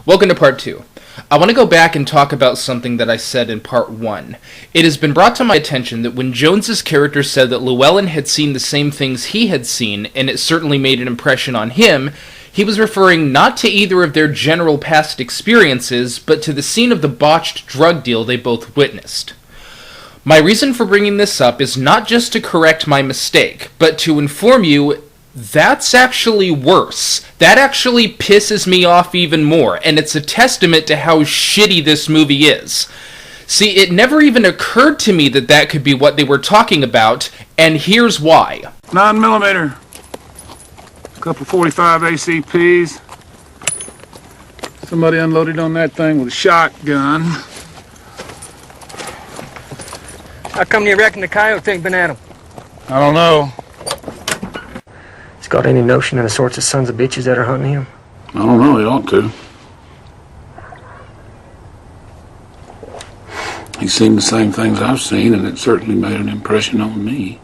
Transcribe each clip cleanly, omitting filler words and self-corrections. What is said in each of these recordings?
Welcome to part 2. I want to go back and talk about something that I said in part 1. It has been brought to my attention that when Jones's character said that Llewellyn had seen the same things he had seen, and it certainly made an impression on him, he was referring not to either of their general past experiences, but to the scene of the botched drug deal they both witnessed. My reason for bringing this up is not just to correct my mistake, but to inform you that's actually worse. That actually pisses me off even more, and it's a testament to how shitty this movie is. See, it never even occurred to me that that could be what they were talking about, and here's why. 9mm. Couple 45 ACPs. Somebody unloaded on that thing with a shotgun. How come you reckon the coyote ain't been at him? I don't know. He's got any notion of the sorts of sons of bitches that are hunting him? I don't know, he ought to. He's seen the same things I've seen, and it certainly made an impression on me.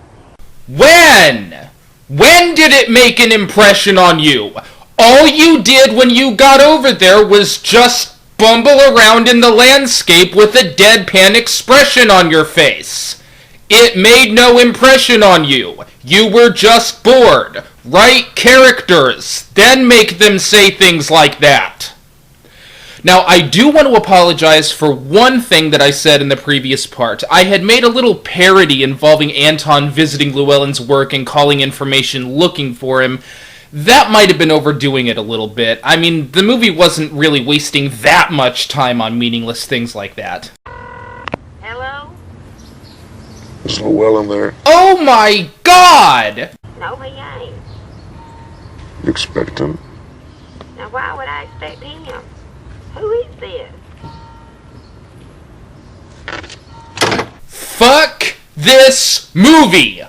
When? When did it make an impression on you? All you did when you got over there was just bumble around in the landscape with a deadpan expression on your face. It made no impression on you. You were just bored. Write characters, then make them say things like that. Now, I do want to apologize for one thing that I said in the previous part. I had made a little parody involving Anton visiting Llewellyn's work and calling information looking for him. That might have been overdoing it a little bit. I mean, the movie wasn't really wasting that much time on meaningless things like that. Hello? Is Llewellyn there? Oh my God! No, he ain't. You expect him? Now, why would I expect him? Who is this? Fuck this movie!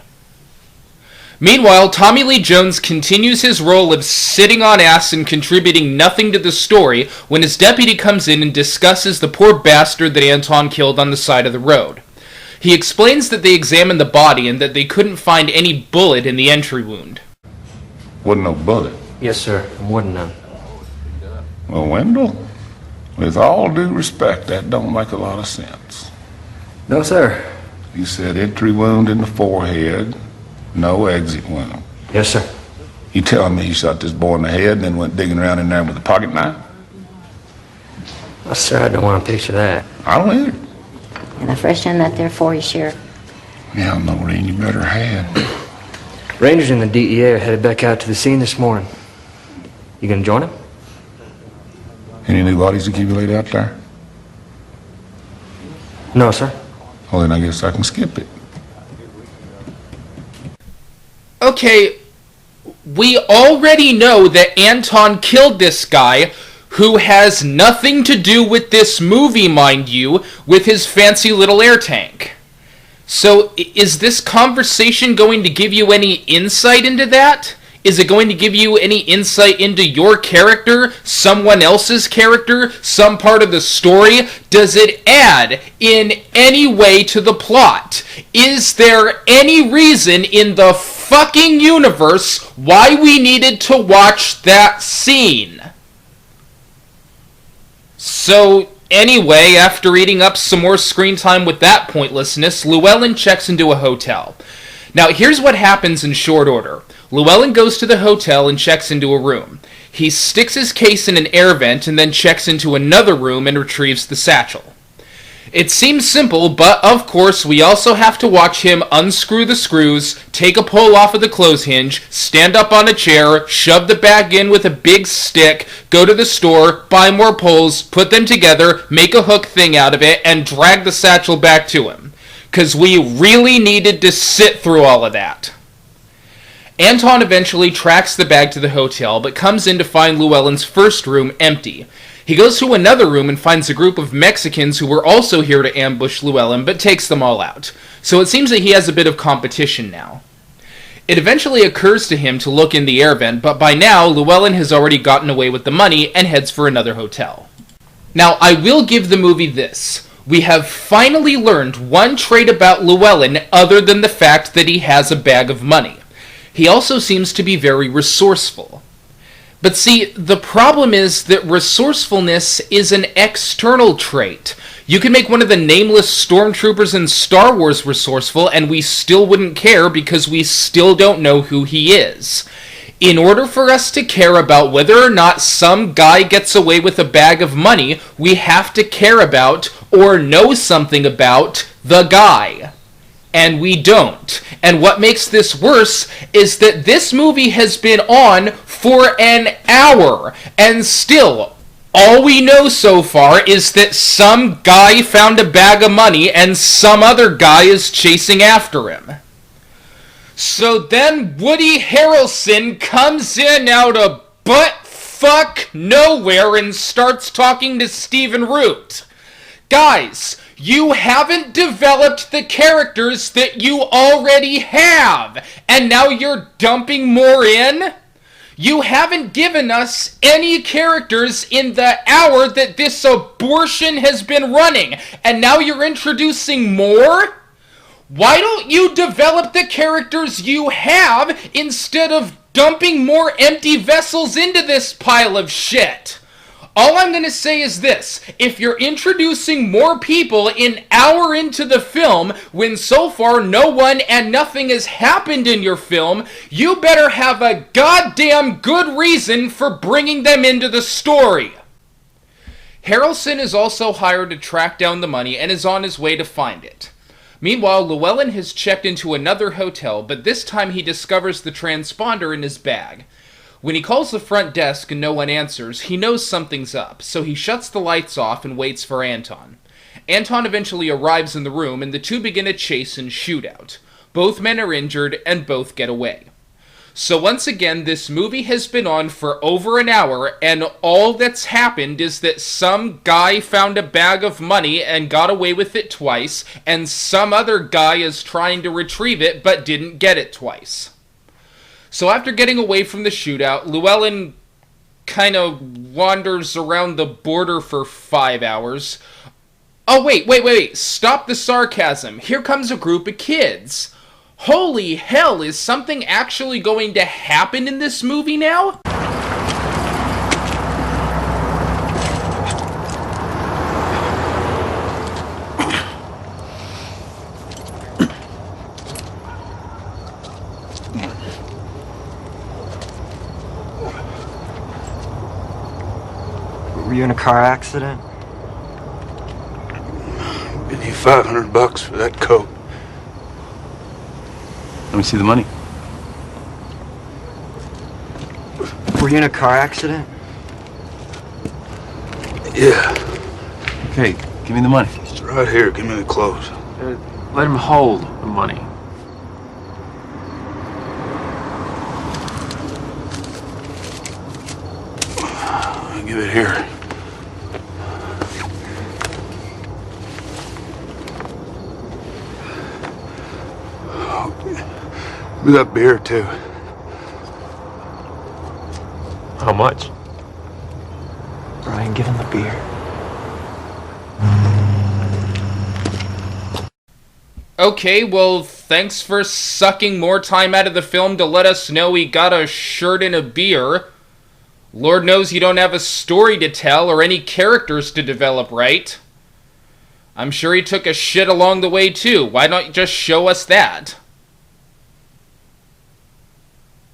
Meanwhile, Tommy Lee Jones continues his role of sitting on ass and contributing nothing to the story when his deputy comes in and discusses the poor bastard that Anton killed on the side of the road. He explains that they examined the body and that they couldn't find any bullet in the entry wound. Wasn't no bullet. Yes, sir. There wasn't none. Well, Wendell, with all due respect, that don't make a lot of sense. No, sir. You said entry wound in the forehead, no exit wound. Yes, sir. You telling me you shot this boy in the head and then went digging around in there with a pocket knife? Oh, sir, I don't want to picture that. I don't either. And I freshened that there for you, Sheriff. Yeah, Noreen, you better had. Rangers and the DEA are headed back out to the scene this morning. You gonna join them? Any new bodies accumulated out there? No, sir. Well, then I guess I can skip it. Okay, we already know that Anton killed this guy, who has nothing to do with this movie, mind you, with his fancy little air tank. So, is this conversation going to give you any insight into that? Is it going to give you any insight into your character, someone else's character, some part of the story? Does it add in any way to the plot? Is there any reason in the fucking universe why we needed to watch that scene? So, anyway, after eating up some more screen time with that pointlessness, Llewellyn checks into a hotel. Now, here's what happens in short order. Llewellyn goes to the hotel and checks into a room. He sticks his case in an air vent and then checks into another room and retrieves the satchel. It seems simple, but of course we also have to watch him unscrew the screws, take a pull off of the clothes hinge, stand up on a chair, shove the bag in with a big stick, go to the store, buy more pulls, put them together, make a hook thing out of it, and drag the satchel back to him. 'Cause we really needed to sit through all of that. Anton eventually tracks the bag to the hotel, but comes in to find Llewellyn's first room empty. He goes to another room and finds a group of Mexicans who were also here to ambush Llewellyn, but takes them all out. So it seems that he has a bit of competition now. It eventually occurs to him to look in the air vent, but by now, Llewellyn has already gotten away with the money and heads for another hotel. Now, I will give the movie this. We have finally learned one trait about Llewellyn other than the fact that he has a bag of money. He also seems to be very resourceful. But see, the problem is that resourcefulness is an external trait. You can make one of the nameless stormtroopers in Star Wars resourceful, and we still wouldn't care because we still don't know who he is. In order for us to care about whether or not some guy gets away with a bag of money, we have to care about, or know something about, the guy. And we don't. And what makes this worse is that this movie has been on for an hour, and still, all we know so far is that some guy found a bag of money and some other guy is chasing after him. So then Woody Harrelson comes in out of butt-fuck nowhere and starts talking to Stephen Root. Guys, you haven't developed the characters that you already have, and now you're dumping more in? You haven't given us any characters in the hour that this abortion has been running, and now you're introducing more? Why don't you develop the characters you have instead of dumping more empty vessels into this pile of shit? All I'm going to say is this: if you're introducing more people an hour into the film, when so far no one and nothing has happened in your film, you better have a goddamn good reason for bringing them into the story. Harrelson is also hired to track down the money and is on his way to find it. Meanwhile, Llewellyn has checked into another hotel, but this time he discovers the transponder in his bag. When he calls the front desk and no one answers, he knows something's up, so he shuts the lights off and waits for Anton. Anton eventually arrives in the room, and the two begin a chase and shootout. Both men are injured, and both get away. So once again, this movie has been on for over an hour, and all that's happened is that some guy found a bag of money and got away with it twice, and some other guy is trying to retrieve it but didn't get it twice. So after getting away from the shootout, Llewellyn kind of wanders around the border for 5 hours. Oh, wait. Stop the sarcasm. Here comes a group of kids. Holy hell, is something actually going to happen in this movie now? Were you in a car accident? Give you $500 for that coat. Let me see the money. Were you in a car accident? Yeah, Okay, give me the money. it's right here. Give me the clothes. Let him hold the money. I'll give it here. Give me that beer, too. How much? Brian, give him the beer. Okay, well, thanks for sucking more time out of the film to let us know he got a shirt and a beer. Lord knows you don't have a story to tell or any characters to develop, right? I'm sure he took a shit along the way, too. Why don't you just show us that?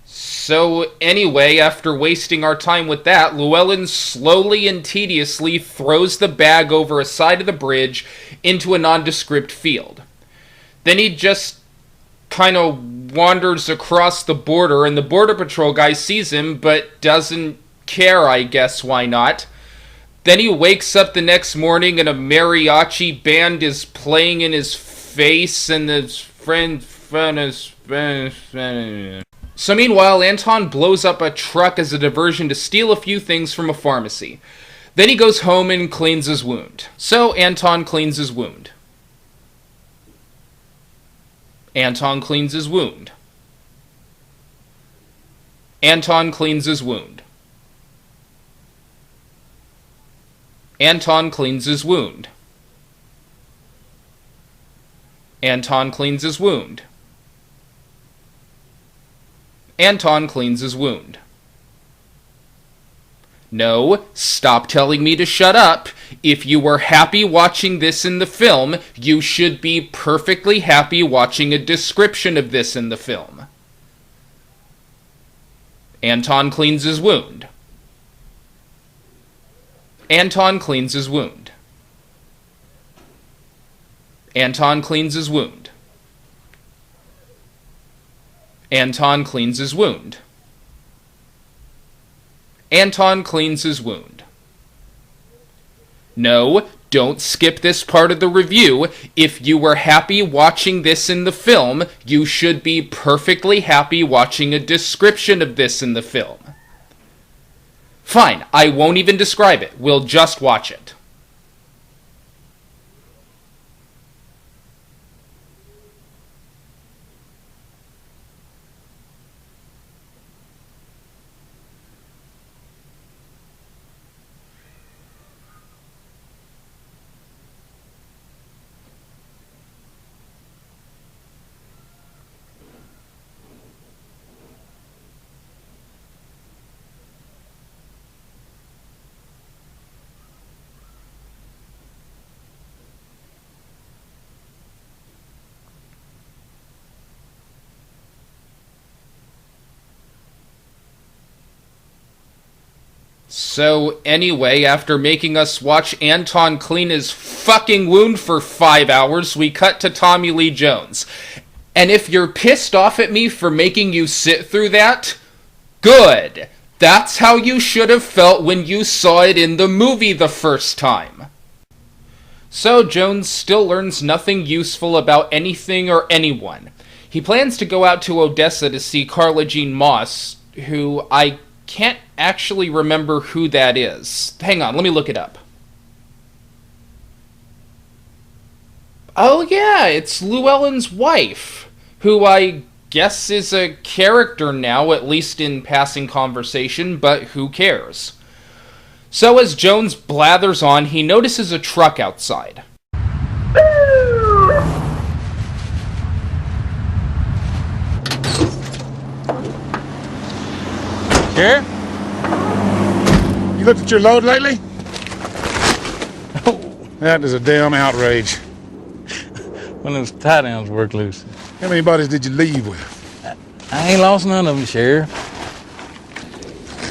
So, anyway, after wasting our time with that, Llewellyn slowly and tediously throws the bag over a side of the bridge into a nondescript field. Then he just kind of wanders across the border, and the Border Patrol guy sees him, but doesn't care, I guess. Why not? Then he wakes up the next morning and a mariachi band is playing in his face, and his friend is... So meanwhile, Anton blows up a truck as a diversion to steal a few things from a pharmacy. Then he goes home and cleans his wound. So Anton cleans his wound. Anton cleans his wound. Anton cleans his wound. Anton cleans his wound. Anton cleans his wound. Anton cleans his wound. No, stop telling me to shut up. If you were happy watching this in the film, you should be perfectly happy watching a description of this in the film. Anton cleans his wound. Anton cleans his wound. Anton cleans his wound. Anton cleans his wound. Anton cleans his wound. No, don't skip this part of the review. If you were happy watching this in the film, you should be perfectly happy watching a description of this in the film. Fine, I won't even describe it. We'll just watch it. So anyway, after making us watch Anton clean his fucking wound for 5 hours, we cut to Tommy Lee Jones. And if you're pissed off at me for making you sit through that, good. That's how you should have felt when you saw it in the movie the first time. So Jones still learns nothing useful about anything or anyone. He plans to go out to Odessa to see Carla Jean Moss, who I can't actually remember who that is. Hang on, let me look it up. Oh yeah, it's Llewellyn's wife, who I guess is a character now, at least in passing conversation, but who cares? So as Jones blathers on, he notices a truck outside. Sheriff? You looked at your load lately? That is a damn outrage. When those tie-downs work loose. How many bodies did you leave with? I ain't lost none of them, Sheriff.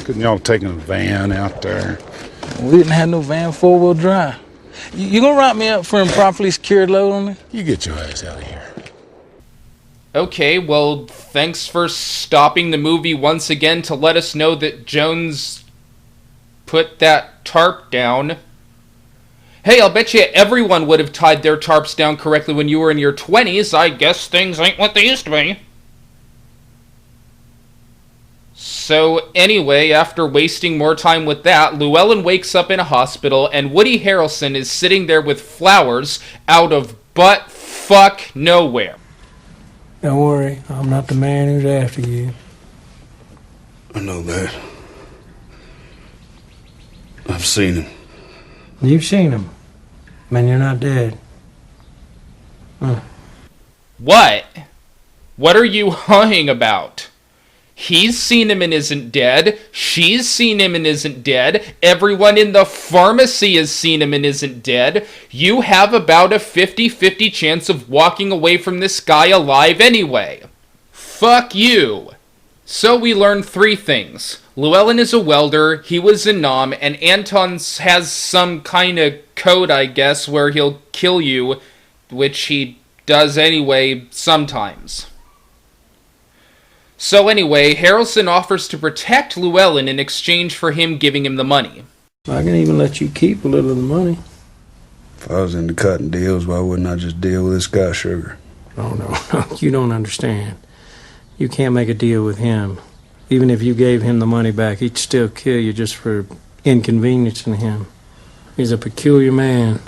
Couldn't y'all have taken a van out there? We didn't have no van four-wheel drive. You gonna write me up for improperly secured load on it? You get your ass out of here. Okay, well, thanks for stopping the movie once again to let us know that Jones put that tarp down. Hey, I'll bet you everyone would have tied their tarps down correctly when you were in your 20s. I guess things ain't what they used to be. So anyway, after wasting more time with that, Llewellyn wakes up in a hospital and Woody Harrelson is sitting there with flowers out of butt-fuck nowhere. Don't worry, I'm not the man who's after you. I know that. I've seen him. You've seen him. Man, you're not dead. Huh. What? What are you huhing about? He's seen him and isn't dead. She's seen him and isn't dead. Everyone in the pharmacy has seen him and isn't dead. You have about a 50-50 chance of walking away from this guy alive anyway. Fuck you. So we learned 3 things. Llewellyn is a welder, he was in Nam, and Anton has some kind of code, I guess, where he'll kill you, which he does anyway sometimes. So anyway, Harrelson offers to protect Llewellyn in exchange for him giving him the money. I can even let you keep a little of the money. If I was into cutting deals, why wouldn't I just deal with this guy, Sugar? Oh, no, you don't understand. You can't make a deal with him. Even if you gave him the money back, he'd still kill you just for inconveniencing him. He's a peculiar man.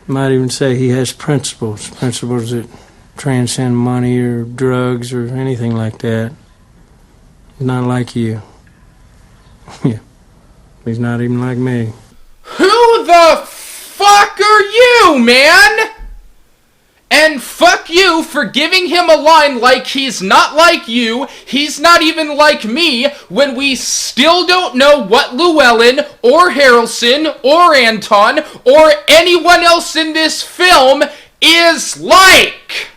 You might even say he has principles. Principles that transcend money or drugs or anything like that. He's not like you. Yeah. He's not even like me. Who the fuck are you, man? And fuck you for giving him a line like he's not like you, he's not even like me, when we still don't know what Llewellyn, or Harrelson, or Anton, or anyone else in this film is like!